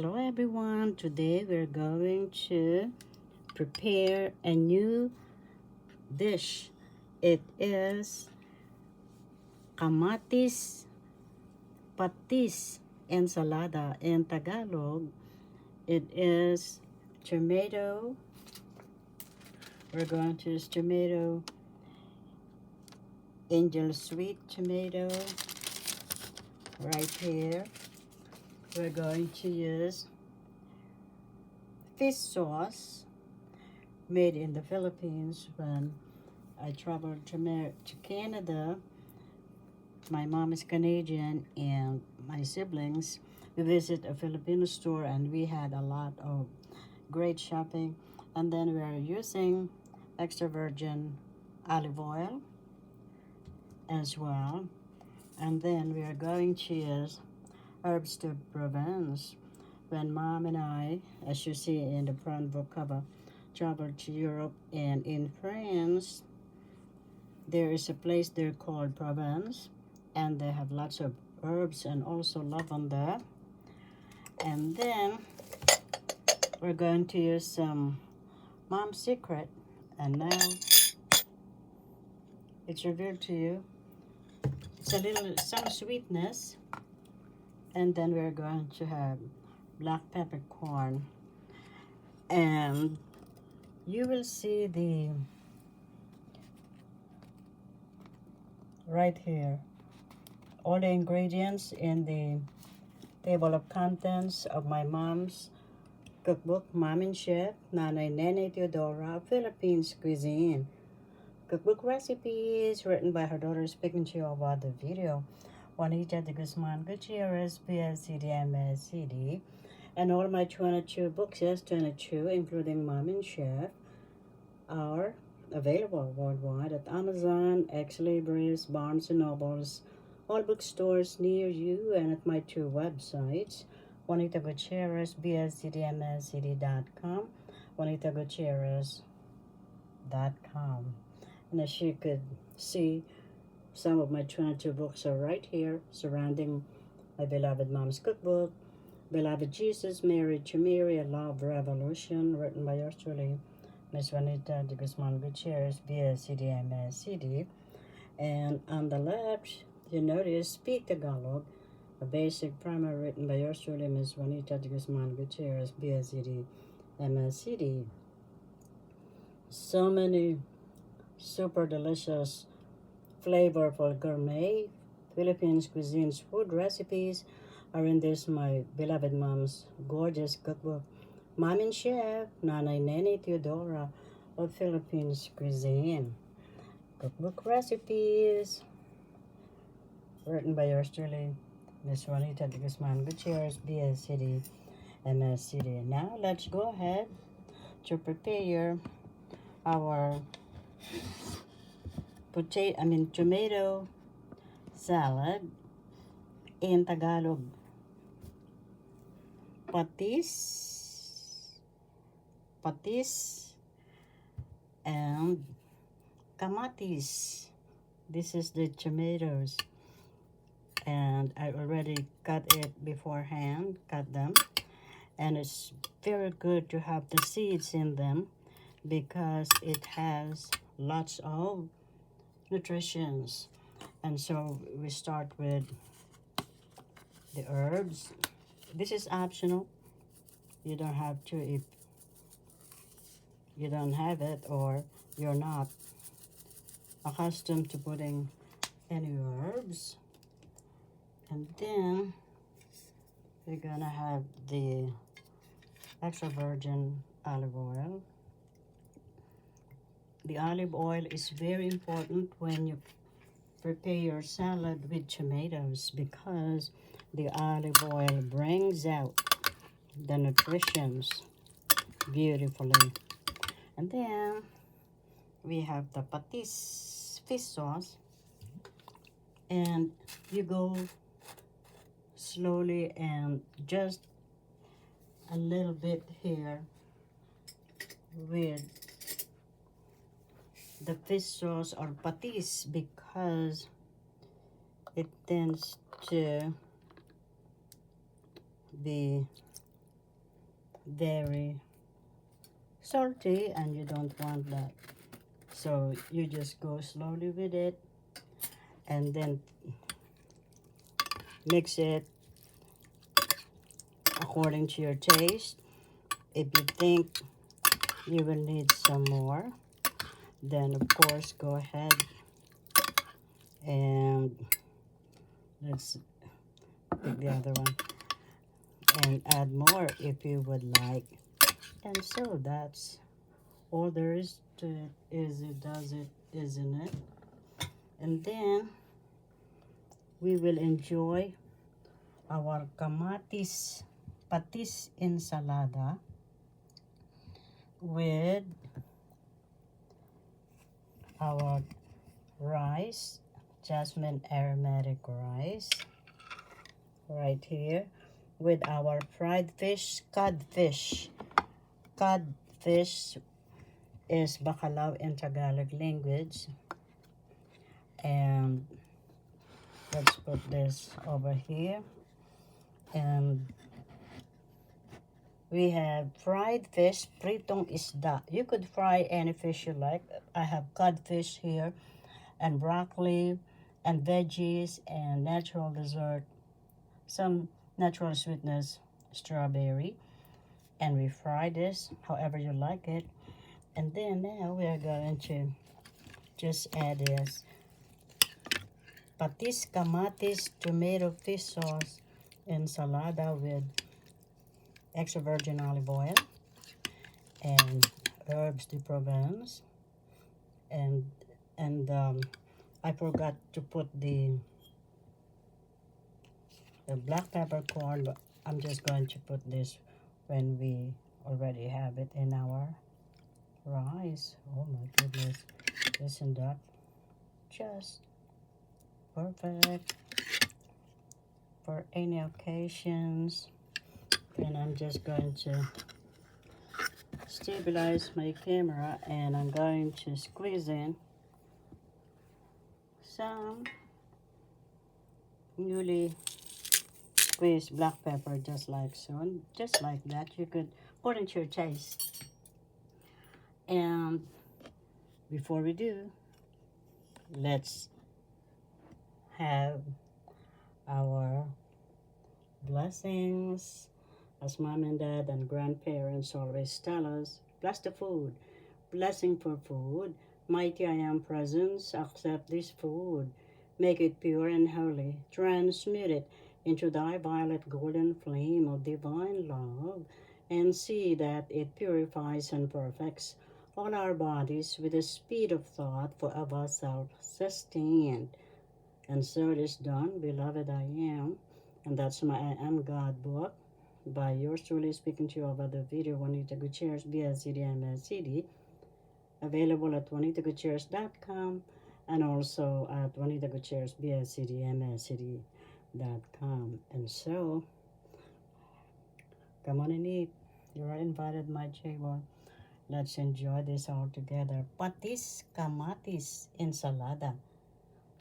Hello everyone, today we're going to prepare a new dish. It is Kamatis Patis ensalada. In Tagalog, it is tomato. We're going to use tomato, angel sweet tomato right here. We're going to use fish sauce made in the Philippines. When I traveled to Canada, my mom is Canadian and my siblings, we visit a Filipino store and we had a lot of great shopping. And then we are using extra virgin olive oil as well. And then we are going to use herbs de Provence. When mom and I, as you see in the front book cover, traveled to Europe and in France, there is a place there called Provence, and they have lots of herbs and also lavender. And then we're going to use some Mom's Secret, and now it's revealed to you. It's a little some sweetness, and then we're going to have black peppercorn, and you will see the right here all the ingredients in the table of contents of my mom's cookbook, Mom and Chef Nene Teodora Philippines Cuisine. Cookbook recipes written by her daughter, speaking to you about the video, Juanita Gutierrez BSED MSED, and all my 22 books, yes, 22, including Mom and Chef, are available worldwide at Amazon, Ex Libris, Barnes & Nobles, all bookstores near you, and at my two websites, Juanita Gutierrez BSED MSED.com, Juanita Gutierrez.com. And as you could see, some of my 22 books are right here, surrounding my beloved mom's cookbook, Beloved Jesus, Married to Mary, A Love Revolution, written by yours truly, Miss Juanita Gutierrez BSED MSED. And on the left, you notice Speak Tagalog, a basic primer written by yours truly, Miss Juanita Gutierrez BSED MSED. So many super delicious, flavorful gourmet Philippines cuisines food recipes are in this my beloved mom's gorgeous cookbook, Mom and Chef Nene Teodora of Philippines Cuisine. Cookbook recipes written by yours truly, Miss Juanita Gutierrez BSED MSED. Now let's go ahead to prepare our tomato salad. In Tagalog, patis, and Kamatis. This is the tomatoes, and I already cut it beforehand, cut them, and it's very good to have the seeds in them because it has lots of nutritions. And so we start with the herbs. This is optional. You don't have to if you don't have it or you're not accustomed to putting any herbs. And then we're gonna have the extra virgin olive oil. The olive oil is very important when you prepare your salad with tomatoes because the olive oil brings out the nutritions beautifully. And then we have the Patis fish sauce, and you go slowly and just a little bit here with the fish sauce or patis because it tends to be very salty and you don't want that. So you just go slowly with it and then mix it according to your taste. If you think you will need some more, then of course go ahead and let's pick the other one and add more if you would like. And so that's all there is to it. Is it does it, isn't it? And then we will enjoy our Kamatis Patis ensalada with our rice, jasmine aromatic rice, right here, with our fried fish, codfish. Codfish is bacalao in Tagalog language. And let's put this over here. And we have fried fish, pritong isda. You could fry any fish you like. I have codfish here, and broccoli, and veggies, and natural dessert, some natural sweetness, strawberry. And we fry this however you like it. And then now we are going to just add this Patis Kamatis tomato fish sauce ensalada with extra virgin olive oil and herbs de Provence, and I forgot to put the black peppercorn, but I'm just going to put this when we already have it in our rice. Oh my goodness, isn't that just perfect for any occasions? And I'm just going to stabilize my camera and I'm going to squeeze in some newly squeezed black pepper, just like so, and just like that. You could put into your taste. And before we do, let's have our blessings, as mom and dad and grandparents always tell us. Bless the food. Blessing for food. Mighty I am presence, accept this food. Make it pure and holy. Transmute it into thy violet golden flame of divine love, and see that it purifies and perfects all our bodies with the speed of thought forever self-sustained. And so it is done, beloved I am. And that's my I Am God book by yours truly, speaking to you over the video, Juanita Gutierrez BSED MSED, available at juanitagutierrez.com and also at Juanita Gutierrez BSED MSED.com. And so, come on and eat. You are invited, my table. Let's enjoy this all together. Patis Kamatis ensalada,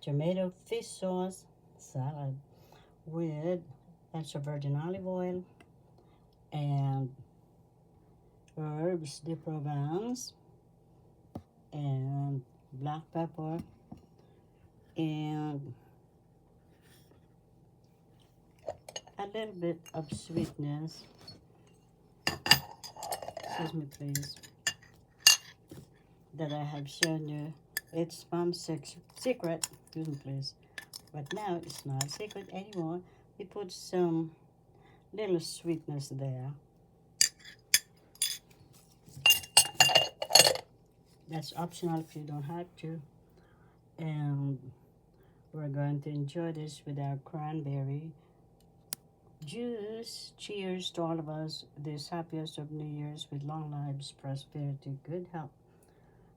tomato fish sauce salad with extra virgin olive oil and herbs de Provence and black pepper and a little bit of sweetness. Excuse me, please. That I have shown you. It's mom's secret. Excuse me, please. But now it's not secret anymore. We put some little sweetness there. That's optional if you don't have to. And we're going to enjoy this with our cranberry juice. Cheers to all of us this happiest of New Year's with long lives, prosperity, good health,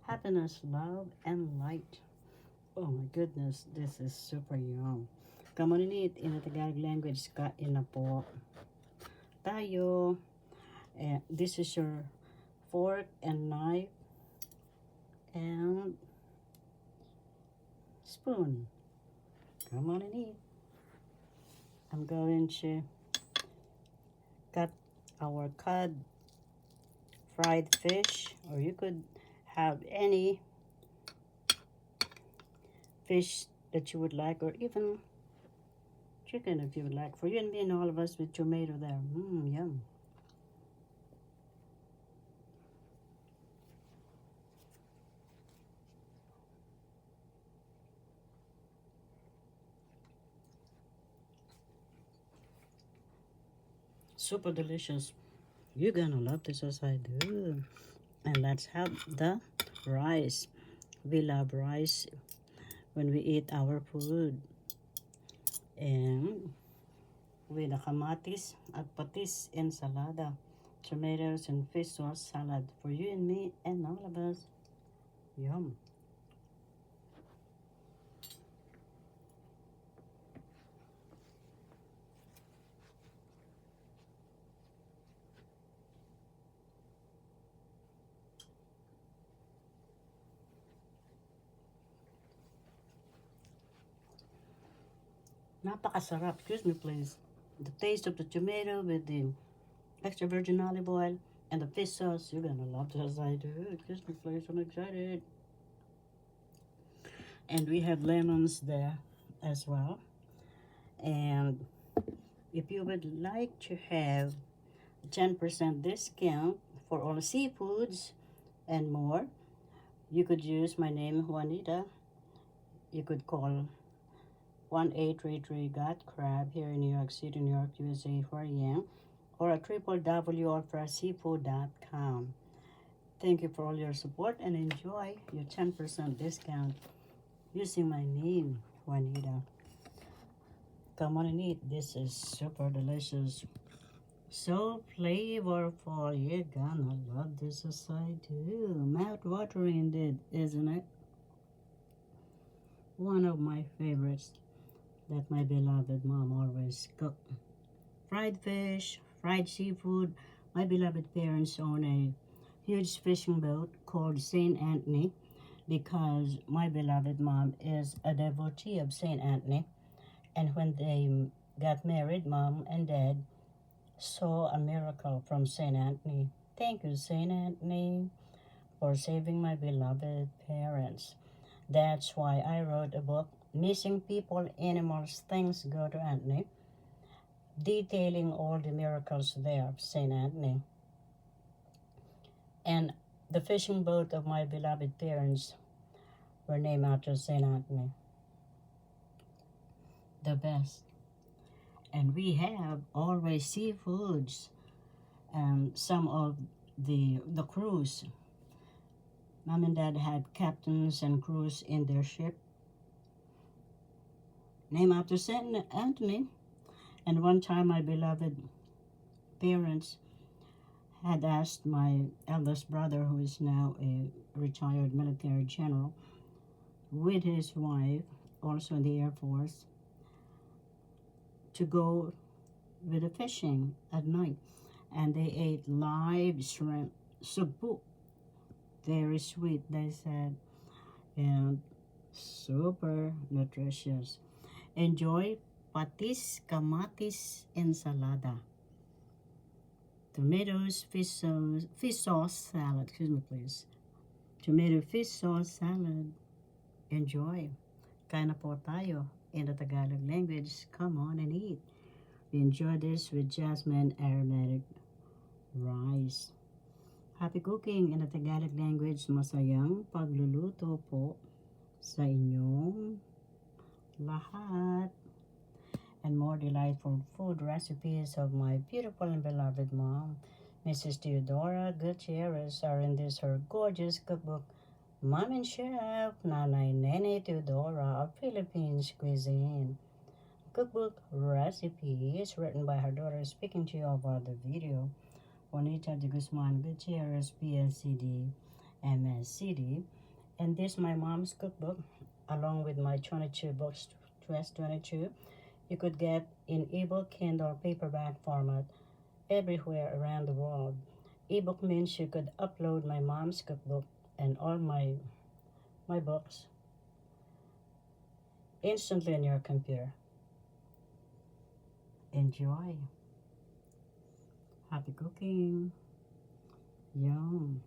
happiness, love, and light. Oh my goodness, this is super yum. Come on and eat. In the Tagalog language, kain na po tayo. And this is your fork and knife and spoon. Come on and eat. I'm going to cut our cod fried fish, or you could have any fish that you would like, or even chicken if you would like. For you and me and all of us with tomato there. Yum. Super delicious. You're gonna love this as I do. And let's have the rice. We love rice when we eat our food. And with the kamatis at patis ensalada, tomatoes and fish sauce salad for you and me and all of us. Yum. Napakasarap. Excuse me, please. The taste of the tomato with the extra virgin olive oil and the fish sauce. You're gonna love this as I do. Excuse me, please. I'm excited. And we have lemons there as well. And if you would like to have 10% discount for all seafoods and more, you could use my name, Juanita. You could call 1-833-GOT-CRAB here in New York City, New York, USA for yen, or at www.ultraseafood.com. Thank you for all your support and enjoy your 10% discount using my name, Juanita. Come on and eat. This is super delicious. So flavorful. You're gonna love this as I do. Mouth-watering indeed, isn't it? One of my favorites that my beloved mom always cooked. Fried fish, fried seafood. My beloved parents own a huge fishing boat called St. Anthony because my beloved mom is a devotee of St. Anthony. And when they got married, mom and dad saw a miracle from St. Anthony. Thank you, St. Anthony, for saving my beloved parents. That's why I wrote a book, Missing People, Animals, Things Go to Anthony, detailing all the miracles there of St. Anthony. And the fishing boat of my beloved parents were named after St. Anthony. The best. And we have always seafoods and some of the crews. Mom and dad had captains and crews in their ship named after St. Anthony. And one time my beloved parents had asked my eldest brother, who is now a retired military general, with his wife, also in the Air Force, to go with the fishing at night. And they ate live shrimp, supu. Very sweet, they said, and super nutritious. Enjoy Patis, Kamatis ensalada. Tomatoes, fish sauce salad. Excuse me, please. Tomato fish sauce salad. Enjoy. Kain na po tayo in the Tagalog language. Come on and eat. We enjoy this with jasmine aromatic rice. Happy cooking in the Tagalog language. Masayang pagluluto po sa inyong lahat. And more delightful food recipes of my beautiful and beloved mom, Mrs. Teodora Gutierrez, are in this her gorgeous cookbook, Mom and Chef Nanay Nene Teodora of Philippines Cuisine. Cookbook recipes written by her daughter, speaking to you over the video, Juanita Gutierrez BSED MSED. And this my mom's cookbook, along with my 22 books, 22. You could get in ebook, Kindle, paperback format everywhere around the world. Ebook means you could upload my mom's cookbook and all my books instantly on your computer. Enjoy. Happy cooking. Yum.